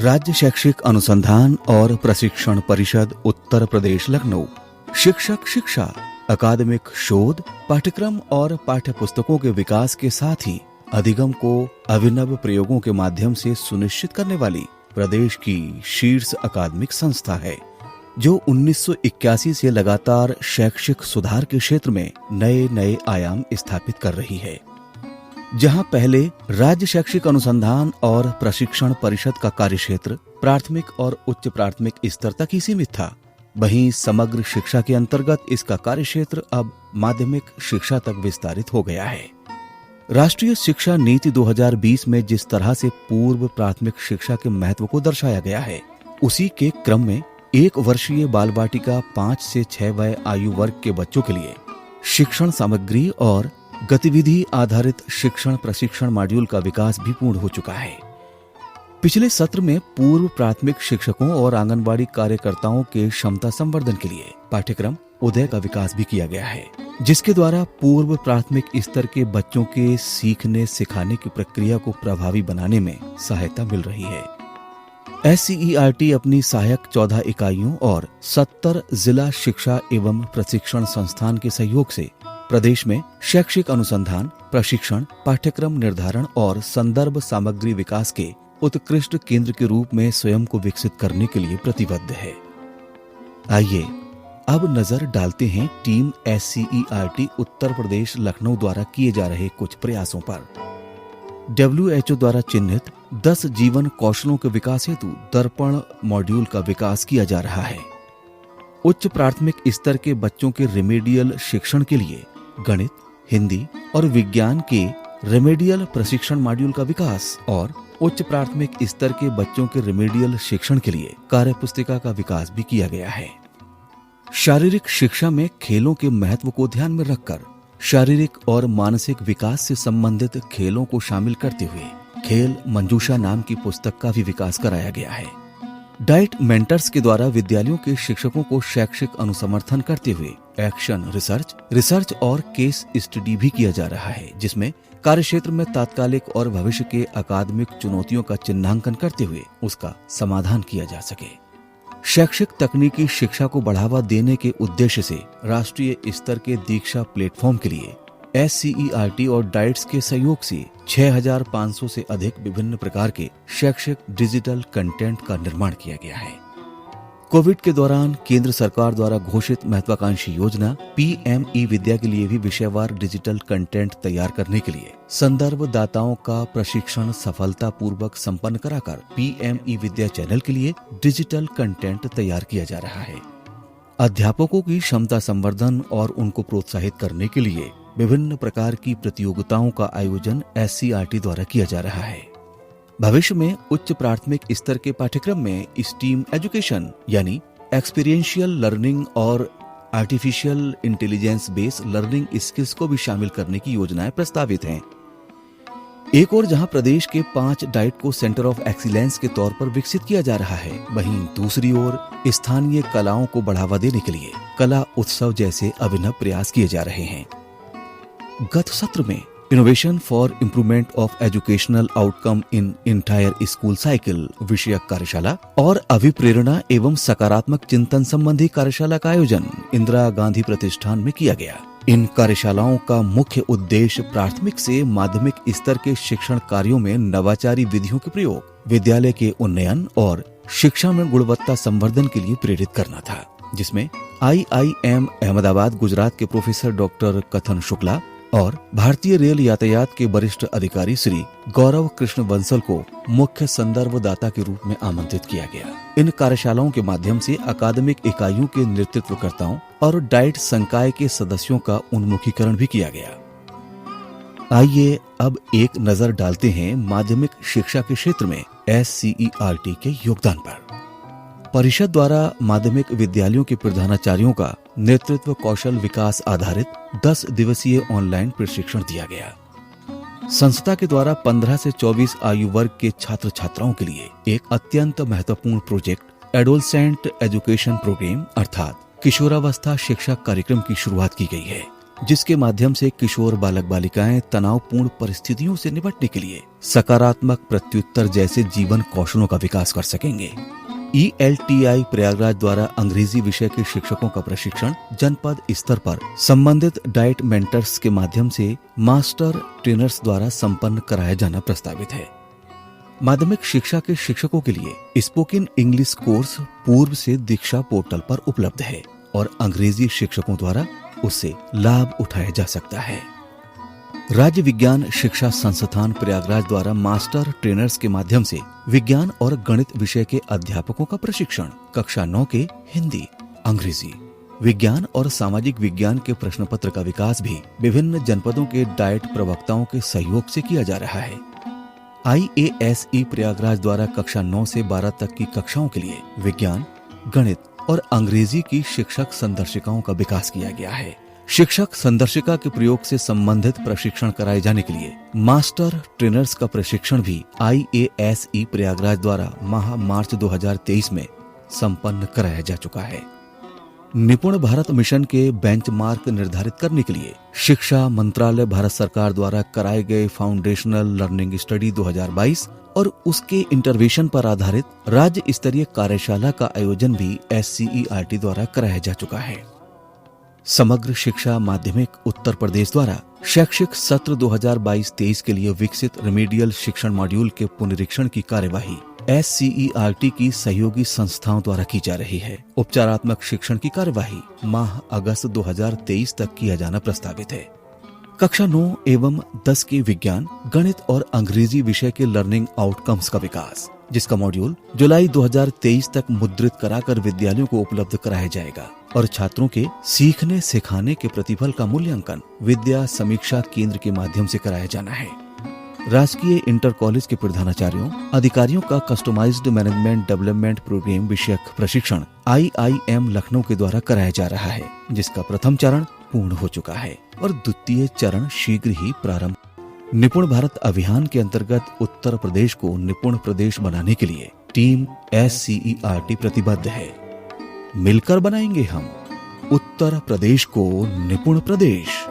राज्य शैक्षिक अनुसंधान और प्रशिक्षण परिषद उत्तर प्रदेश लखनऊ शिक्षक शिक्षा, अकादमिक शोध, पाठ्यक्रम और पाठ्य पुस्तकों के विकास के साथ ही अधिगम को अभिनव प्रयोगों के माध्यम से सुनिश्चित करने वाली प्रदेश की शीर्ष अकादमिक संस्था है, जो 1981 से लगातार शैक्षिक सुधार के क्षेत्र में नए नए आयाम स्थापित कर रही है। जहां पहले राज्य शैक्षिक अनुसंधान और प्रशिक्षण परिषद का कार्यक्षेत्र प्राथमिक और उच्च प्राथमिक स्तर तक ही सीमित था, वहीं समग्र शिक्षा के अंतर्गत इसका कार्यक्षेत्र अब माध्यमिक शिक्षा तक विस्तारित हो गया है। राष्ट्रीय शिक्षा नीति 2020 में जिस तरह से पूर्व प्राथमिक शिक्षा के महत्व को दर्शाया गया है, उसी के क्रम में 1 वर्षीय बाल वाटिका 5 से 6 वय आयु वर्ग के बच्चों के लिए शिक्षण सामग्री और गतिविधि आधारित शिक्षण प्रशिक्षण मॉड्यूल का विकास भी पूर्ण हो चुका है। पिछले सत्र में पूर्व प्राथमिक शिक्षकों और आंगनबाड़ी कार्यकर्ताओं के क्षमता संवर्धन के लिए पाठ्यक्रम उदय का विकास भी किया गया है, जिसके द्वारा पूर्व प्राथमिक स्तर के बच्चों के सीखने सिखाने की प्रक्रिया को प्रभावी बनाने में सहायता मिल रही है। SCERT अपनी सहायक 14 इकाइयों और 70 जिला शिक्षा एवं प्रशिक्षण संस्थान के सहयोग से प्रदेश में शैक्षिक अनुसंधान, प्रशिक्षण, पाठ्यक्रम निर्धारण और संदर्भ सामग्री विकास के उत्कृष्ट केंद्र के रूप में स्वयं को विकसित करने के लिए प्रतिबद्ध है। आइए अब नजर डालते हैं टीम SCERT उत्तर प्रदेश लखनऊ द्वारा किए जा रहे कुछ प्रयासों पर। WHO द्वारा चिन्हित 10 जीवन कौशलों के विकास हेतु दर्पण मॉड्यूल का विकास किया जा रहा है। उच्च प्राथमिक स्तर के बच्चों के रेमेडियल शिक्षण के लिए गणित, हिंदी और विज्ञान के रेमेडियल प्रशिक्षण मॉड्यूल का विकास और उच्च प्राथमिक स्तर के बच्चों के रेमेडियल शिक्षण के लिए कार्यपुस्तिका का विकास भी किया गया है। शारीरिक शिक्षा में खेलों के महत्व को ध्यान में रखकर शारीरिक और मानसिक विकास से संबंधित खेलों को शामिल करते हुए खेल मंजूषा नाम की पुस्तक का भी विकास कराया गया है। डाइट मेंटर्स के द्वारा विद्यालयों के शिक्षकों को शैक्षिक अनुसमर्थन करते हुए एक्शन रिसर्च और केस स्टडी भी किया जा रहा है, जिसमें कार्यक्षेत्र में तात्कालिक और भविष्य के अकादमिक चुनौतियों का चिन्हांकन करते हुए उसका समाधान किया जा सके। शैक्षिक तकनीकी शिक्षा को बढ़ावा देने के उद्देश्य से राष्ट्रीय स्तर के दीक्षा प्लेटफॉर्म के लिए SCERT और डाइट्स के सहयोग से 6500 से अधिक विभिन्न प्रकार के शैक्षिक डिजिटल कंटेंट का निर्माण किया गया है। कोविड के दौरान केंद्र सरकार द्वारा घोषित महत्वाकांक्षी योजना PM विद्या के लिए भी विषयवार डिजिटल कंटेंट तैयार करने के लिए संदर्भ दाताओं का प्रशिक्षण सफलतापूर्वक संपन्न कराकर PM विद्या चैनल के लिए डिजिटल कंटेंट तैयार किया जा रहा है। अध्यापकों की क्षमता संवर्धन और उनको प्रोत्साहित करने के लिए विभिन्न प्रकार की प्रतियोगिताओं का आयोजन SCERT द्वारा किया जा रहा है। भविष्य में उच्च प्राथमिक स्तर के पाठ्यक्रम में स्टीम एजुकेशन यानी एक्सपीरियंशियल लर्निंग और artificial intelligence based learning skills को भी शामिल करने की योजनाएं प्रस्तावित हैं। एक और जहां प्रदेश के 5 डाइट को सेंटर ऑफ एक्सीलेंस के तौर पर विकसित किया जा रहा है, वहीं दूसरी ओर स्थानीय कलाओं को बढ़ावा देने के लिए कला उत्सव जैसे अभिनव प्रयास किए जा रहे हैं। गत सत्र में innovation for improvement of educational outcome in entire school cycle विषयक कार्यशाला और अभिप्रेरणा एवं सकारात्मक चिंतन संबंधी कार्यशाला का आयोजन इंदिरा गांधी प्रतिष्ठान में किया गया। इन कार्यशालाओं का मुख्य उद्देश्य प्राथमिक से माध्यमिक स्तर के शिक्षण कार्यों में नवाचारी विधियों के प्रयोग, विद्यालय के उन्नयन और शिक्षा में गुणवत्ता संवर्धन के लिए प्रेरित करना था, जिसमें IIM अहमदाबाद गुजरात के प्रोफेसर डॉक्टर कथन शुक्ला और भारतीय रेल यातायात के वरिष्ठ अधिकारी श्री गौरव कृष्ण बंसल को मुख्य संदर्भ दाता के रूप में आमंत्रित किया गया। इन कार्यशालाओं के माध्यम से अकादमिक इकाइयों के नेतृत्वकर्ताओं और डाइट संकाय के सदस्यों का उन्मुखीकरण भी किया गया। आइए अब एक नजर डालते हैं माध्यमिक शिक्षा के क्षेत्र में SCERT के योगदान पर। परिषद द्वारा माध्यमिक विद्यालयों के प्रधानाचार्यों का नेतृत्व कौशल विकास आधारित 10 दिवसीय ऑनलाइन प्रशिक्षण दिया गया। संस्था के द्वारा 15 से 24 आयु वर्ग के छात्र छात्राओं के लिए एक अत्यंत महत्वपूर्ण प्रोजेक्ट एडोलसेंट एजुकेशन प्रोग्राम अर्थात किशोरावस्था शिक्षा कार्यक्रम की शुरुआत की गई है। जिसके माध्यम से किशोर बालक बालिकाएं तनावपूर्ण परिस्थितियों से निपटने के लिए सकारात्मक प्रत्युत्तर जैसे जीवन कौशलों का विकास कर सकेंगे। ELTI प्रयागराज द्वारा अंग्रेजी विषय के शिक्षकों का प्रशिक्षण जनपद स्तर पर संबंधित डाइट मेंटर्स के माध्यम से मास्टर ट्रेनर्स द्वारा संपन्न कराया जाना प्रस्तावित है। माध्यमिक शिक्षा के शिक्षकों के लिए स्पोकन इंग्लिश कोर्स पूर्व से दीक्षा पोर्टल पर उपलब्ध है और अंग्रेजी शिक्षकों द्वारा उससे लाभ उठाया जा सकता है। राज्य विज्ञान शिक्षा संस्थान प्रयागराज द्वारा मास्टर ट्रेनर्स के माध्यम से विज्ञान और गणित विषय के अध्यापकों का प्रशिक्षण कक्षा 9 के हिंदी, अंग्रेजी, विज्ञान और सामाजिक विज्ञान के प्रश्न पत्र का विकास भी विभिन्न जनपदों के डाइट प्रवक्ताओं के सहयोग से किया जा रहा है। IASE प्रयागराज द्वारा कक्षा 9 से 12 तक की कक्षाओं के लिए विज्ञान, गणित और अंग्रेजी की शिक्षक संदर्शिकाओं का विकास किया गया है। शिक्षक संदर्शिका के प्रयोग से संबंधित प्रशिक्षण कराए जाने के लिए मास्टर ट्रेनर्स का प्रशिक्षण भी IASE प्रयागराज द्वारा माह मार्च 2023 में संपन्न कराया जा चुका है। निपुण भारत मिशन के बेंचमार्क निर्धारित करने के लिए शिक्षा मंत्रालय भारत सरकार द्वारा कराए गए फाउंडेशनल लर्निंग स्टडी 2022 और उसके इंटरवेंशन पर आधारित राज्य स्तरीय कार्यशाला का आयोजन भी SCERT द्वारा कराया जा चुका है। समग्र शिक्षा माध्यमिक उत्तर प्रदेश द्वारा शैक्षिक सत्र 2022-23 के लिए विकसित रेमेडियल शिक्षण मॉड्यूल के पुनरीक्षण की कार्यवाही SCERT की सहयोगी संस्थाओं द्वारा की जा रही है। उपचारात्मक शिक्षण की कार्यवाही माह अगस्त 2023 तक किया जाना प्रस्तावित है। कक्षा 9 एवं 10 के विज्ञान, गणित और अंग्रेजी विषय के लर्निंग आउटकम्स का विकास, जिसका मॉड्यूल जुलाई 2023 तक मुद्रित कराकर विद्यालयों को उपलब्ध कराया जाएगा और छात्रों के सीखने सिखाने के प्रतिफल का मूल्यांकन विद्या समीक्षा केंद्र के माध्यम से कराया जाना है। राजकीय इंटर कॉलेज के प्रधानाचार्यों अधिकारियों का कस्टमाइज्ड मैनेजमेंट डेवलपमेंट प्रोग्राम विषयक प्रशिक्षण IIM लखनऊ के द्वारा कराया जा रहा है, जिसका प्रथम चरण पूर्ण हो चुका है और द्वितीय चरण शीघ्र ही प्रारंभ। निपुण भारत अभियान के अंतर्गत उत्तर प्रदेश को निपुण प्रदेश बनाने के लिए टीम SCERT प्रतिबद्ध है। मिलकर बनाएंगे हम उत्तर प्रदेश को निपुण प्रदेश।